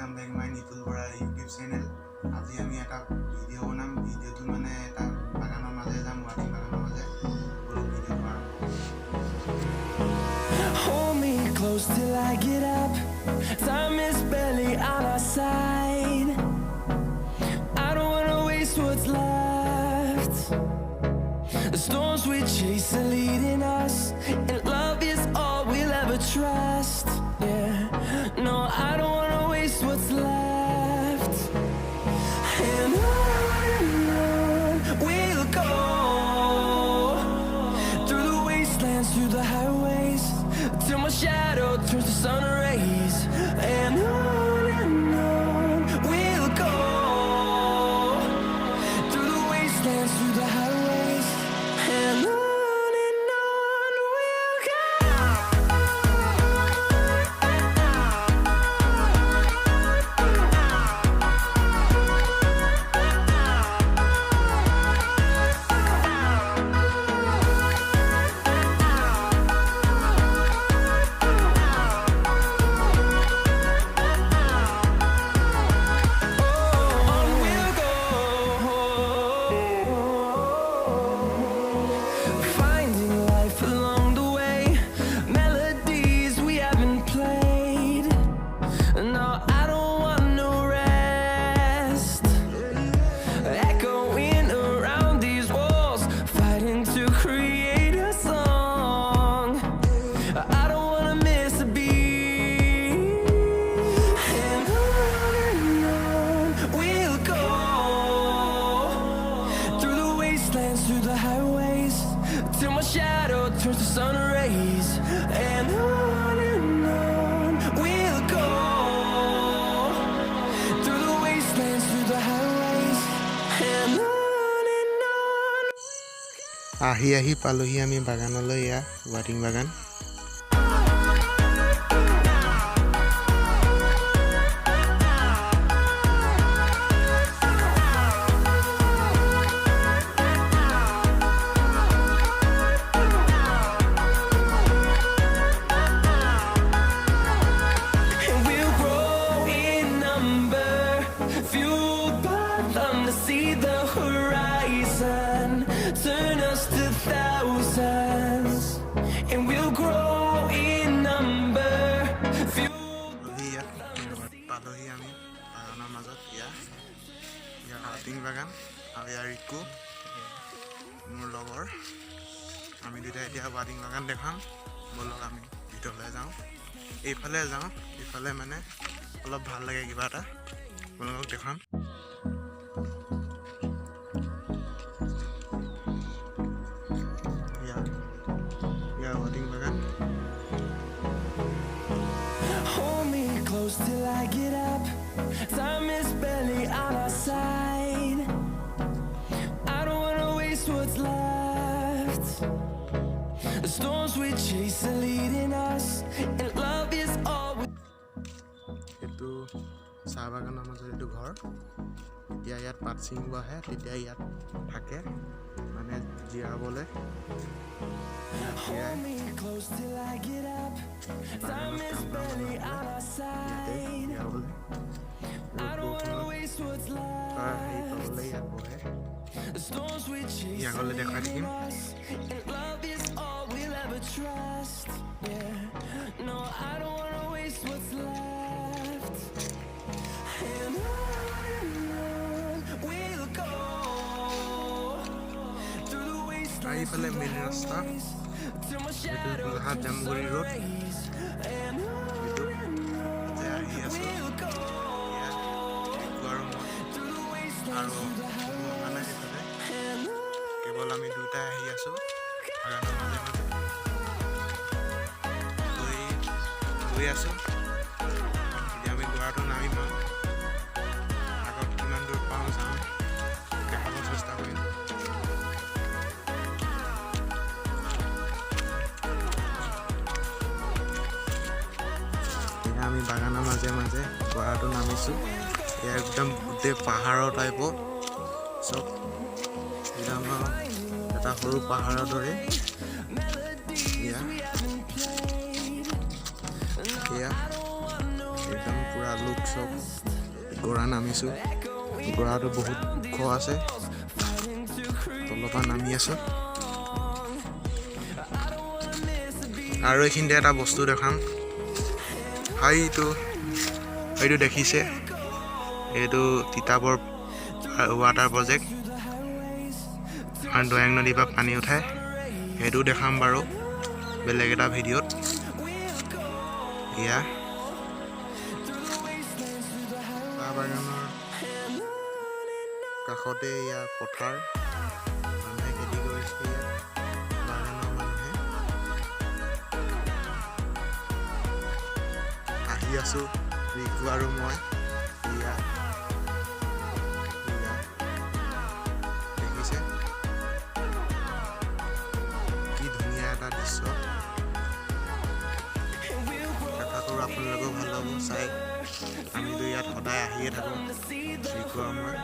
Welcome back my YouTube channel. আজি আমি এটা ভিডিও বনাম ভিডিওটো মানে এটা বাগানৰ মাজে যাম ওয়াটিং বাগানৰ মাজে পুরো ভিডিও বানাম Hold me close till I get up. Time is barely on our side. I don't wanna waste what's left. The storms we chase are leading us, and love is all we'll ever trust. Yeah, no, I don't wanna waste what's left. And on we'll go, through the wastelands, through the highways, till my shadow turns to sun rays. And on we'll go, through the wastelands, through the highways, and on we'll go. Through the highways, till my shadow turns to sun rays. And on we'll go, through the wastelands, through the highways, and on. আহি পালোহি আমি বাগানলৈ ইয়া ওয়াটিং বাগান See the horizon, turn us to thousands, and we'll grow in number. পালোহি আমি বাগানৰ মাজত ইয়াৰ ওয়াটিং বাগান আৰু ইয়াৰ ৰিকু মোৰ লগৰ আমি দুটা এতিয়া ওয়াটিং বাগান দেখাম বলক আমি ভিতৰলৈ যাওঁ এইফালে মানে অলপ ভাল লাগে কিবা এটা আপোনালোকক দেখাম Close till I get up. Time is barely on our side. I don't wanna waste what's left. The storms we chase are leading us, and love is all we... Itu চাহ বাগানৰ মাজত এইটো ঘৰ এতিয়া ইয়াত পাত ছিঙিব আহে তেতিয়া ইয়াত থাকে মানে জিৰাবলৈ Hold me close till I get up. Time is barely on our side. I don't wanna waste what's left. The storms we chase are leading us, and love is all we'll ever trust. Yeah, no, I don't wanna waste what's left. And on we'll go, through the wastelands, through the highways, till my shadow turns to sun rays. And we'll go, through the wastelands, through the highways, and কেৱল আমি দুটাই আহি আছো বাগানৰ মাজে গৈ আছো এতিয়া আমি দুৱাৰটো নামিম আগত কিমান দূৰ পাওঁ যাম দেখাব চেষ্টা কৰিম আমি বাগানৰ মাজে দুৱাৰটো নামিছো এয়া একদম গোটেই পাহাৰৰ টাইপৰ চব এটা সৰু পাহাৰৰ দৰে এয়া একদম পুৰা লোক চব গৰা নামিছোঁ। গৰাটো বহুত ওখ আছে, তলৰ পৰা নামি আছোঁ। আৰু এইখিনিতে এটা বস্তু দেখাম। এইটো দেখিছে, এইটো তিতাবৰ ৱাটাৰ প্ৰজেক্ট, দৈয়াং নদীৰ পৰা পানী উঠায়। সেইটো দেখাম বাৰু বেলেগ এটা ভিডিঅ'ত। এয়া চাহ বাগানৰ কাষতে ইয়াৰ পথাৰ, মানুহে খেতি কৰিছে। ইয়াত বাগানৰ মানুহে আহি আছোঁ, ৰিকু আৰু মই। দেখিছে কি ধুনীয়া এটা দৃশ্য। আশা কৰোঁ আপোনালোকেও ভাল পাব চাই। আমিতো ইয়াত সদায় আহিয়ে থাকোঁ, ৰিকু আৰু মই।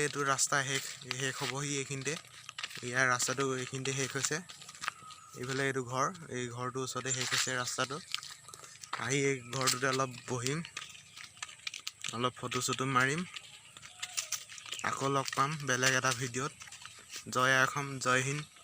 এইটো ৰাস্তা শেষ হ'বহি এইখিনিতে। ইয়াৰ ৰাস্তাটো এইখিনিতে শেষ হৈছে। এইফালে এইটো ঘৰ, এই ঘৰটোৰ ওচৰতে শেষ হৈছে ৰাস্তাটো। আহি এই ঘৰটোতে অলপ বহিম, অলপ ফটো চটো মাৰিম। আকৌ লগ পাম বেলেগ এটা ভিডিঅ'ত। জয় অসম, জয় হিন্দ।